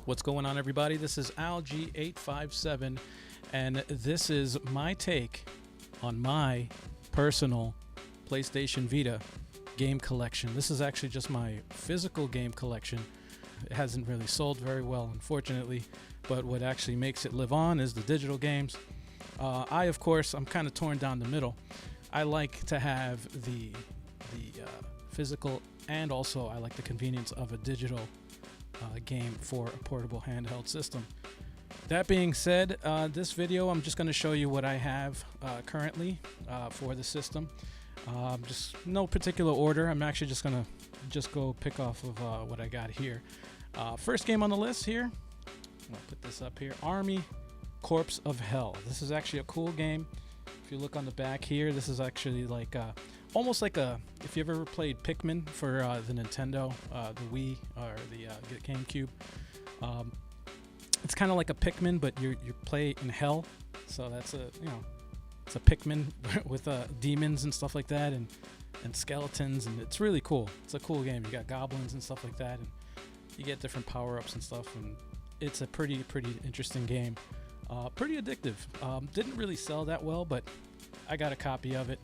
What's going on, everybody? This is ALG857, and this is my take on my personal PlayStation Vita game collection. This is actually just my physical game collection. It hasn't really sold very well, unfortunately, but what actually makes it live on is the digital games. Of course, I'm kind of torn down the middle. I like to have the physical, and also I like the convenience of a digital game for a portable handheld system. That being said, this video I'm just going to show you what I have currently for the system. Just no particular order. I'm actually just going to go pick off of what I got here. First game on the list here, I'll put this up here, Army Corps of Hell. This is actually a cool game. If you look on the back here, this is actually like almost like if you've ever played Pikmin for the Nintendo, the Wii, or the GameCube. It's kind of like a Pikmin, but you play in hell. So that's it's a Pikmin with demons and stuff like that, and skeletons, and it's really cool. It's a cool game. You got goblins and stuff like that, and you get different power-ups and stuff, and it's a pretty interesting game. Pretty addictive. Didn't really sell that well, but I got a copy of it.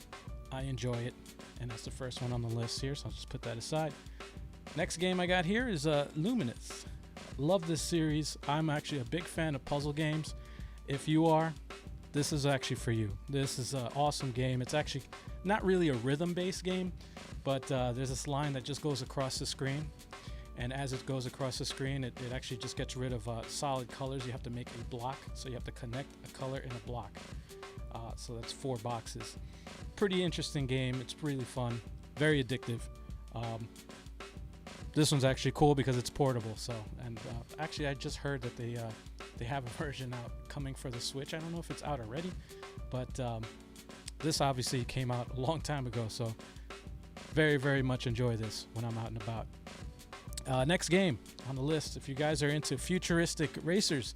I enjoy it, and that's the first one on the list here, so I'll just put that aside. Next game I got here is Luminous. Love this series. I'm actually a big fan of puzzle games. If you are, this is actually for you. This is an awesome game. It's actually not really a rhythm-based game, but there's this line that just goes across the screen, and as it goes across the screen, it actually just gets rid of solid colors. You have to make a block, so you have to connect a color in a block. So that's 4 boxes. Pretty interesting game. It's really fun, very addictive. This one's actually cool because it's portable. So, and actually, I just heard that they have a version out coming for the Switch. I don't know if it's out already, but this obviously came out a long time ago. So, very much enjoy this when I'm out and about. Next game on the list, if you guys are into futuristic racers,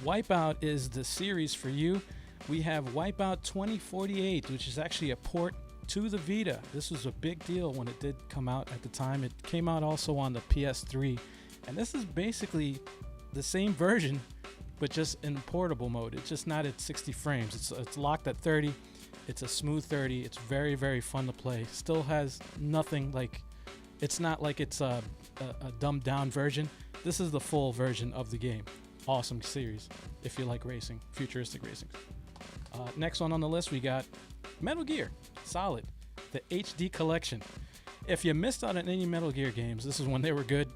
Wipeout is the series for you. We have Wipeout 2048, which is actually a port to the Vita. This was a big deal when it did come out at the time. It came out also on the PS3, and this is basically the same version, but just in portable mode. It's just not at 60 frames. It's locked at 30. It's a smooth 30. It's very fun to play. Still has nothing like, it's not like it's a dumbed down version. This is the full version of the game. Awesome series if you like racing, futuristic racing. Next one on the list, we got Metal Gear Solid, the HD collection. If you missed out on any Metal Gear games, this is when they were good.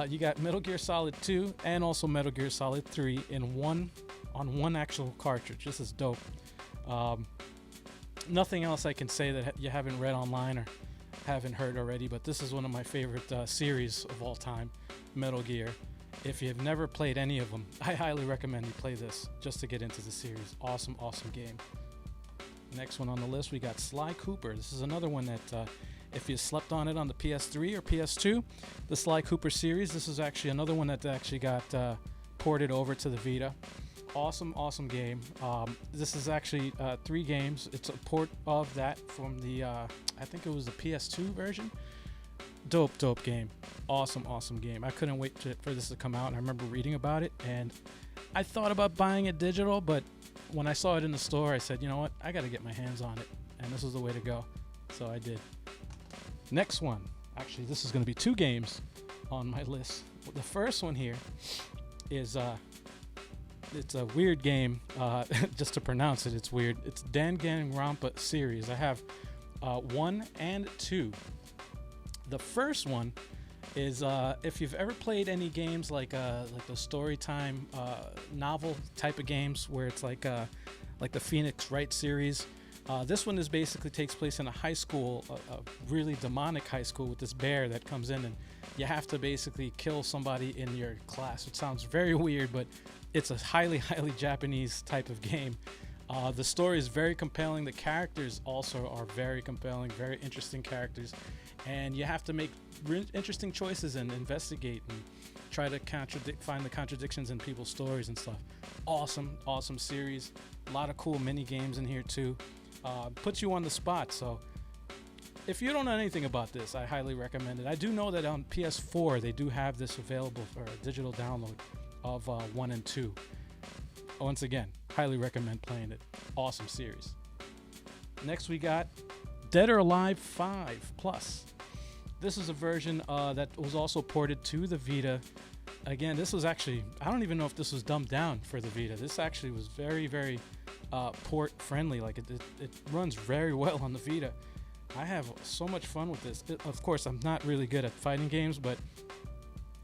You got Metal Gear Solid 2 and also Metal Gear Solid 3 on one actual cartridge. This is dope. Nothing else I can say that you haven't read online or haven't heard already, but this is one of my favorite series of all time, Metal Gear. If you've never played any of them, I highly recommend you play this just to get into the series. Awesome game. Next one on the list, we got Sly Cooper. This is another one that if you slept on it on the PS3 or PS2, the Sly Cooper series, this is actually another one that actually got ported over to the Vita. Awesome game. This is actually 3 games. It's a port of that from the, I think it was the PS2 version. Dope game. Awesome game. I couldn't wait for this to come out, and I remember reading about it, and I thought about buying it digital, but when I saw it in the store, I said, you know what, I gotta get my hands on it, and this was the way to go, so I did. Next one, actually this is going to be 2 games on my list. The first one here is it's a weird game. Just to pronounce it, it's weird. It's Danganronpa series. I have 1 and 2. The first one is if you've ever played any games like the story time novel type of games where it's like the Phoenix Wright series. This one basically takes place in a high school, a really demonic high school, with this bear that comes in, and you have to basically kill somebody in your class. It sounds very weird, but it's a highly Japanese type of game. The story is very compelling. The characters also are very compelling, very interesting characters. And you have to make interesting choices and investigate and try to find the contradictions in people's stories and stuff. Awesome series. A lot of cool mini games in here too. Puts you on the spot. So if you don't know anything about this, I highly recommend it. I do know that on PS4 they do have this available for a digital download. of 1 and 2. Once again, highly recommend playing it. Awesome series. Next we got Dead or Alive 5 Plus. This is a version that was also ported to the Vita. Again, this was actually, I don't even know if this was dumbed down for the Vita. This actually was very, very port friendly. Like it runs very well on the Vita. I have so much fun with this. Of course, I'm not really good at fighting games, but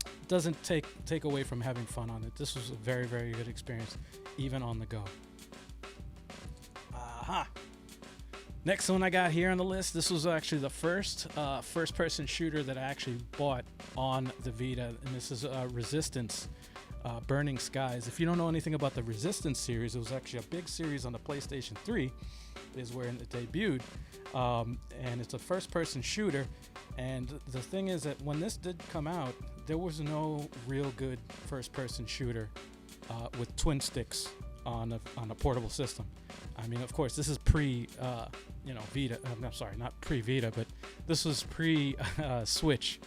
it doesn't take away from having fun on it. This was a very, very good experience, even on the go. Aha. Next one I got here on the list, this was actually the first-person shooter that I actually bought on the Vita, and this is Resistance, Burning Skies. If you don't know anything about the Resistance series, it was actually a big series on the PlayStation 3, is where it debuted, and it's a first-person shooter. And the thing is that when this did come out, there was no real good first-person shooter with twin sticks on a portable system. I mean, of course, this is pre, Vita. I'm sorry, not pre-Vita, but this was pre-Switch.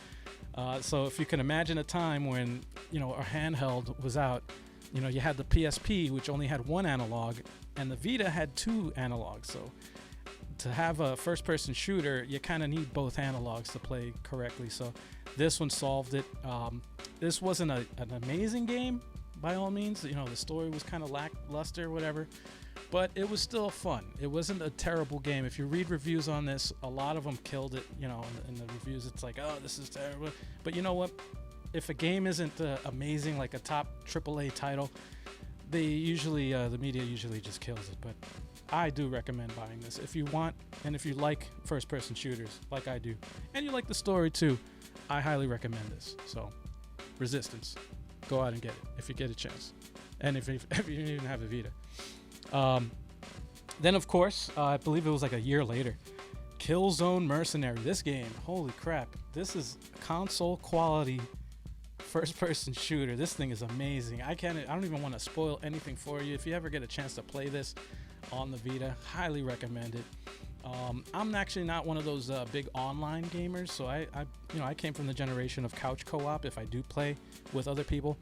So if you can imagine a time when, a handheld was out, you had the PSP, which only had one analog, and the Vita had two analogs. So to have a first-person shooter, you kind of need both analogs to play correctly. So this one solved it. This wasn't an amazing game, by all means. The story was kind of lackluster, whatever. But it was still fun. It wasn't a terrible game. If you read reviews on this, a lot of them killed it. In the reviews, it's like, oh, this is terrible. But you know what? If a game isn't amazing, like a top AAA title, the media usually just kills it. But I do recommend buying this if you want, and if you like first-person shooters like I do, and you like the story too, I highly recommend this. So, Resistance, go out and get it if you get a chance, and if you even have a Vita. Then, of course, I believe it was like a year later, Killzone Mercenary. This game, holy crap, this is console quality first-person shooter. This thing is amazing. I don't even want to spoil anything for you. If you ever get a chance to play this on the Vita, highly recommend it. I'm actually not one of those big online gamers, so I came from the generation of couch co-op. If I do play with other people,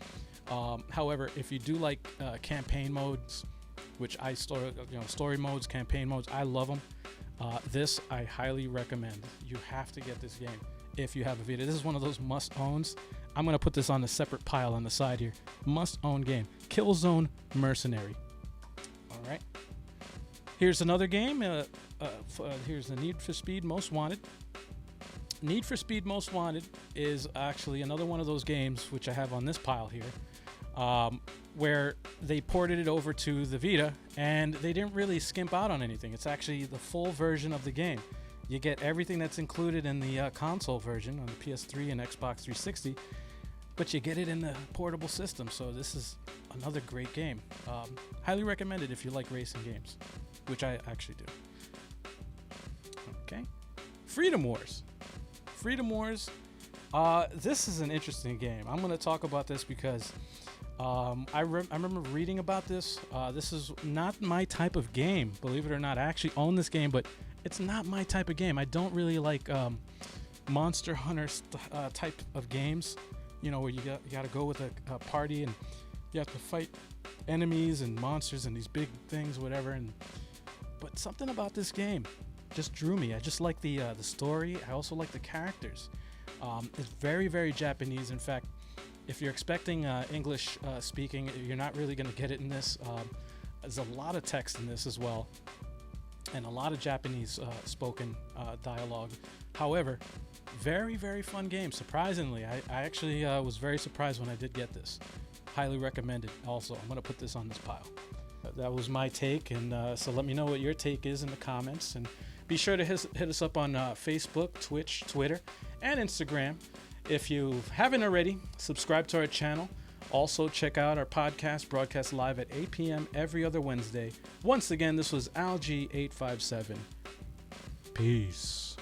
however, if you do like campaign modes, which story modes, campaign modes, I love them. This I highly recommend. You have to get this game if you have a Vita. This is one of those must-owns. I'm going to put this on a separate pile on the side here. Must-own game. Killzone Mercenary. All right. Here's another game. Here's the Need for Speed Most Wanted. Need for Speed Most Wanted is actually another one of those games, which I have on this pile here, where they ported it over to the Vita, and they didn't really skimp out on anything. It's actually the full version of the game. You get everything that's included in the console version on the PS3 and Xbox 360, but you get it in the portable system. So this is another great game. Highly recommended if you like racing games, which I actually do. Okay, Freedom Wars. Freedom Wars. This is an interesting game. I'm going to talk about this because I remember reading about this. This is not my type of game, believe it or not. I actually own this game, but it's not my type of game. I don't really like Monster Hunter type of games, where you got to go with a party and you have to fight enemies and monsters and these big things, whatever. But something about this game just drew me. I just like the story. I also like the characters. It's very, very Japanese. In fact, if you're expecting English speaking, you're not really going to get it in this. There's a lot of text in this as well, and a lot of Japanese spoken dialogue. However, very, very fun game. Surprisingly, I actually was very surprised when I did get this. Highly recommended. Also, I'm going to put this on this pile. That was my take, and so let me know what your take is in the comments, and be sure to hit us up on Facebook, Twitch, Twitter, and Instagram. If you haven't already, subscribe to our channel. Also, check out our podcast, broadcast live at 8 p.m. every other Wednesday. Once again, this was ALG857. Peace.